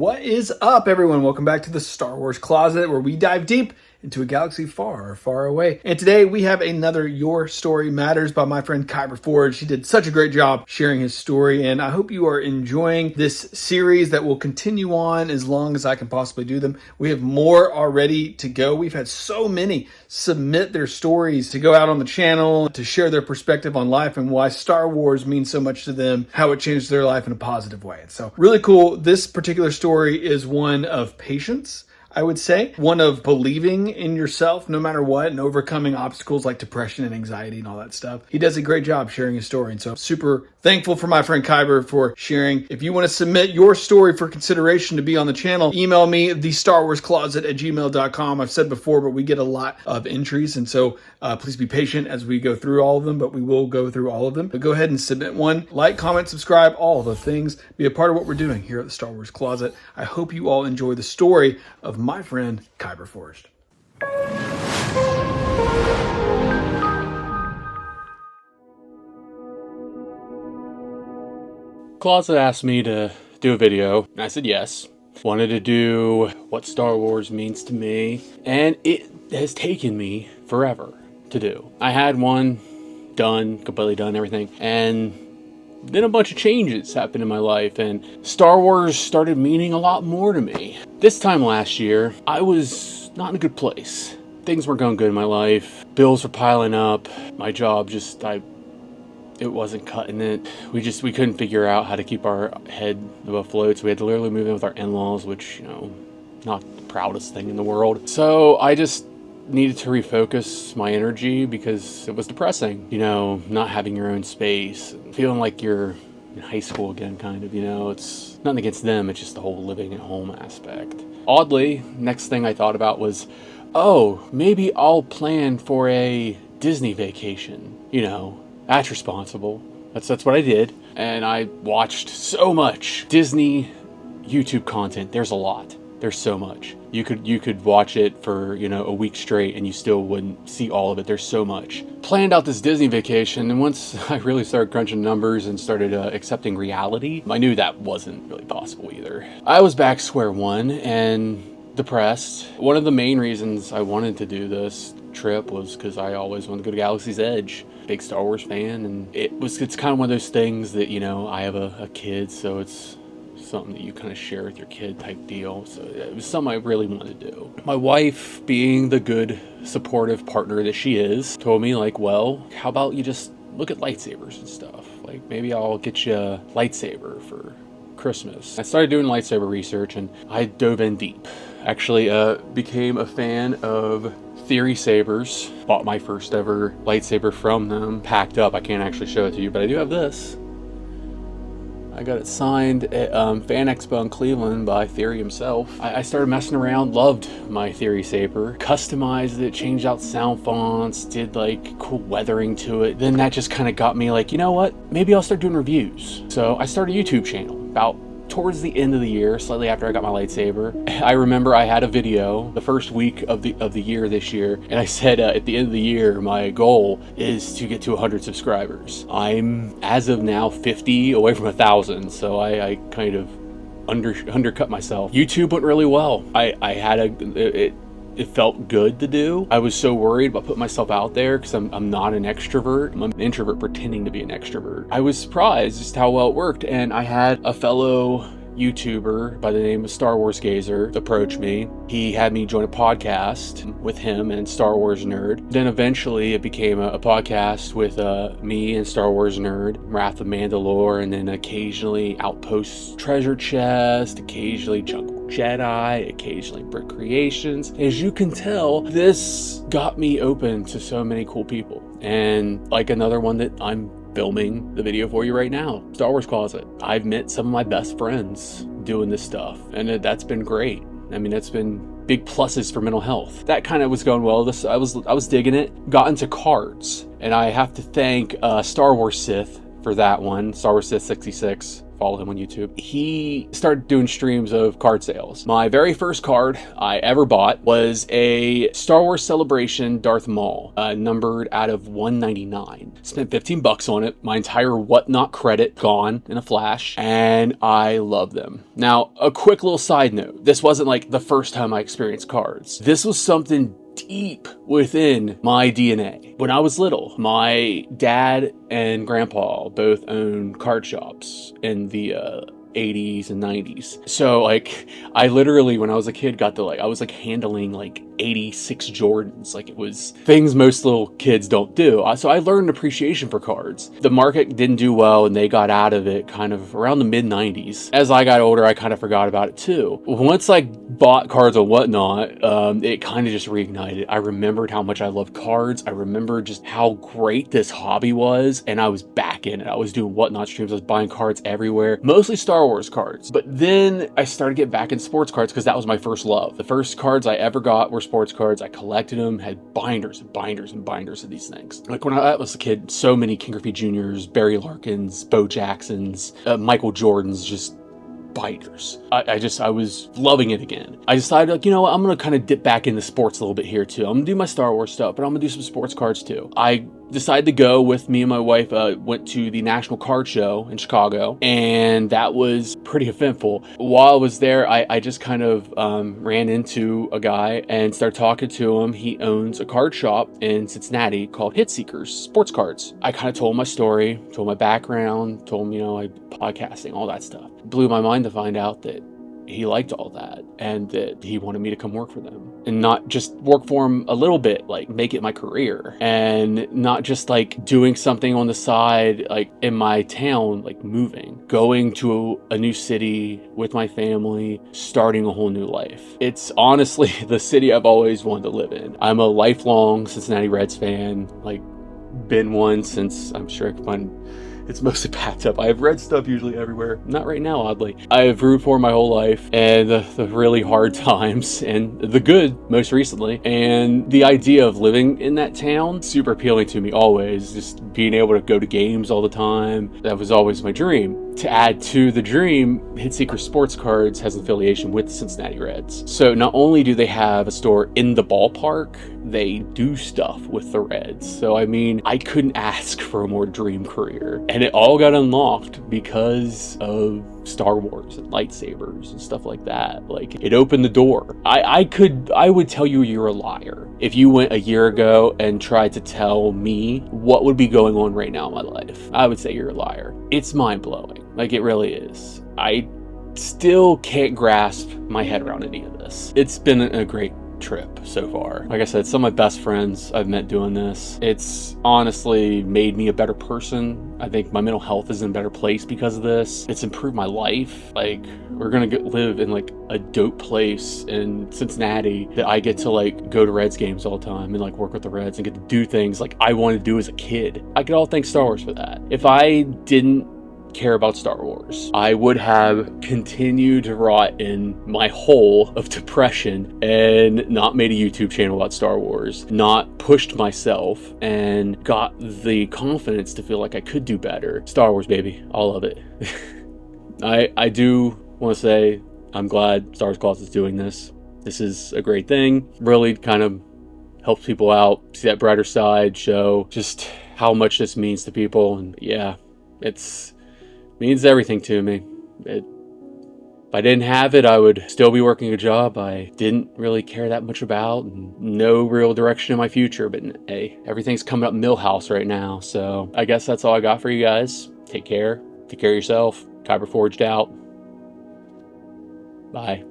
What is up, everyone? Welcome back to the Star Wars Closet, where we dive deep into a galaxy far, far away. And today we have another Your Story Matters by my friend Kyber Forge. He did such a great job sharing his story, and I hope you are enjoying this series that will continue on as long as I can possibly do them. We have more already to go. We've had so many submit their stories to go out on the channel, to share their perspective on life and why Star Wars means so much to them, how it changed their life in a positive way. So really cool. This particular story is one of patience, I would say, one of believing in yourself no matter what and overcoming obstacles like depression and anxiety and all that stuff. He does a great job sharing his story. And so I'm super thankful for my friend Kyber for sharing. If you want to submit your story for consideration to be on the channel, email me TheStarWarsCloset@gmail.com. I've said before, but we get a lot of entries. And so please be patient as we go through all of them, but we will go through all of them. But go ahead and submit one. Like, comment, subscribe, all the things. Be a part of what we're doing here at the Star Wars Closet. I hope you all enjoy the story of my friend Kyber Forge. Closet asked me to do a video, and I said yes. Wanted to do what Star Wars means to me, and it has taken me forever to do. I had one done, completely done, everything, and then a bunch of changes happened in my life, and Star Wars started meaning a lot more to me. This time last year, I was not in a good place. Things weren't going good in my life. Bills were piling up. My job it wasn't cutting it. We couldn't figure out how to keep our head above float, so we had to literally move in with our in-laws, which, not the proudest thing in the world. So I just needed to refocus my energy because it was depressing, not having your own space, feeling like you're in high school again, kind of, it's nothing against them, it's just the whole living at home aspect. Oddly, next thing I thought about was, maybe I'll plan for a Disney vacation, that's responsible. That's what I did. And I watched so much Disney YouTube content. There's a lot. There's so much. You could watch it for, a week straight and you still wouldn't see all of it. There's so much. Planned out this Disney vacation, and once I really started crunching numbers and started accepting reality, I knew that wasn't really possible either. I was back square one and depressed. One of the main reasons I wanted to do this trip was because I always wanted to go to Galaxy's Edge. Big Star Wars fan, and it's kind of one of those things that, I have a kid, so it's something that you kind of share with your kid type deal. So it was something I really wanted to do. My wife, being the good supportive partner that she is, told me how about you just look at lightsabers and stuff, maybe I'll get you a lightsaber for Christmas. I started doing lightsaber research and I dove in deep. Actually became a fan of TheStarWarsCloset. Bought my first ever lightsaber from them, packed up. I can't actually show it to you, but I do have this. I got it signed at Fan Expo in Cleveland by Theory himself. I started messing around, loved my TheStarWarsCloset, customized it, changed out sound fonts, did cool weathering to it. Then that just kind of got me you know what? Maybe I'll start doing reviews. So I started a YouTube channel about towards the end of the year, slightly after I got my lightsaber. I remember I had a video the first week of the year this year, and I said at the end of the year, my goal is to get to 100 subscribers. I'm, as of now, 50 away from 1,000, so I kind of undercut myself. YouTube went really well. It felt good to do. I was so worried about putting myself out there because I'm not an extrovert. I'm an introvert pretending to be an extrovert. I was surprised just how well it worked, and I had a fellow YouTuber by the name of Star Wars Gazer approach me. He had me join a podcast with him and Star Wars Nerd. Then eventually it became a podcast with me and Star Wars Nerd, Wrath of Mandalore, and then occasionally Outpost Treasure Chest, occasionally Jungle Jedi, occasionally Brick Creations. As you can tell, this got me open to so many cool people. And another one that I'm filming the video for you right now, Star Wars Closet. I've met some of my best friends doing this stuff, and that's been great. I mean, that's been big pluses for mental health. That kind of was going well. I was digging it. Got into cards, and I have to thank Star Wars Sith for that one. Star Wars Sith 66 follow him on YouTube. He started doing streams of card sales. My very first card I ever bought was a Star Wars Celebration Darth Maul, numbered out of 199. Spent 15 bucks on it. My entire whatnot credit gone in a flash, and I love them. Now, a quick little side note. This wasn't like the first time I experienced cards. This was something deep within my DNA. When I was little, my dad and grandpa both owned card shops in the 80s and 90s. So like I literally, when I was a kid, got to I was handling 86 Jordans. It was things most little kids don't do. So I learned appreciation for cards. The market didn't do well and they got out of it kind of around the mid 90s. As I got older, I kind of forgot about it too. Once I bought cards and whatnot, it kind of just reignited. I remembered how much I loved cards. I remembered just how great this hobby was, and I was back in it. I was doing whatnot streams. I was buying cards everywhere, mostly Star Wars cards. But then I started getting back in sports cards because that was my first love. The first cards I ever got were sports cards. I collected them, had binders and binders and binders of these things. When I was a kid, so many King Griffey Jr.'s, Barry Larkins, Bo Jacksons, Michael Jordans, just binders. I was loving it again. I decided, you know what, I'm gonna kind of dip back into sports a little bit here too. I'm gonna do my Star Wars stuff, but I'm gonna do some sports cards too. I decided to go with me and my wife, went to the National Card Show in Chicago, and that was pretty eventful. While I was there, I just kind of ran into a guy and started talking to him. He owns a card shop in Cincinnati called Hit Seekers Sports Cards. I kind of told my story, told my background, told him, I podcasting, all that stuff. It blew my mind to find out that he liked all that and that he wanted me to come work for them, and not just work for him a little bit, make it my career, and not just doing something on the side, in my town, moving, going to a new city with my family, starting a whole new life. It's honestly the city I've always wanted to live in. I'm a lifelong Cincinnati Reds fan, been one since, I'm sure I can find, it's mostly packed up. I have red stuff usually everywhere. Not right now, oddly. I've rooted for my whole life, and the really hard times and the good most recently. And the idea of living in that town, super appealing to me always. Just being able to go to games all the time. That was always my dream. To add to the dream, Hitseeker Sports Cards has an affiliation with the Cincinnati Reds. So not only do they have a store in the ballpark, they do stuff with the Reds. So I mean, I couldn't ask for a more dream career. And it all got unlocked because of Star Wars and lightsabers and stuff like that. It opened the door. I would tell you you're a liar if you went a year ago and tried to tell me what would be going on right now in my life. I would say you're a liar. It's mind-blowing. It really is. I still can't grasp my head around any of this. It's been a great trip so far. Like I said, some of my best friends I've met doing this. It's honestly made me a better person. I think my mental health is in a better place because of this. It's improved my life. We're gonna live in a dope place in Cincinnati that I get to go to Reds games all the time and work with the Reds and get to do things I wanted to do as a kid. I could all thank Star Wars for that. If I didn't care about Star Wars, I would have continued to rot in my hole of depression and not made a YouTube channel about Star Wars, not pushed myself and got the confidence to feel like I could do better. Star Wars, baby, all of it. I do want to say I'm glad TheStarWarsCloset is doing this. This is a great thing. Really kind of helps people out, see that brighter side, show just how much this means to people. And yeah, means everything to me. If I didn't have it, I would still be working a job I didn't really care that much about, and no real direction in my future. But hey, everything's coming up Millhouse right now, so I guess that's all I got for you guys. Take care of yourself. Kyber Forged out. Bye.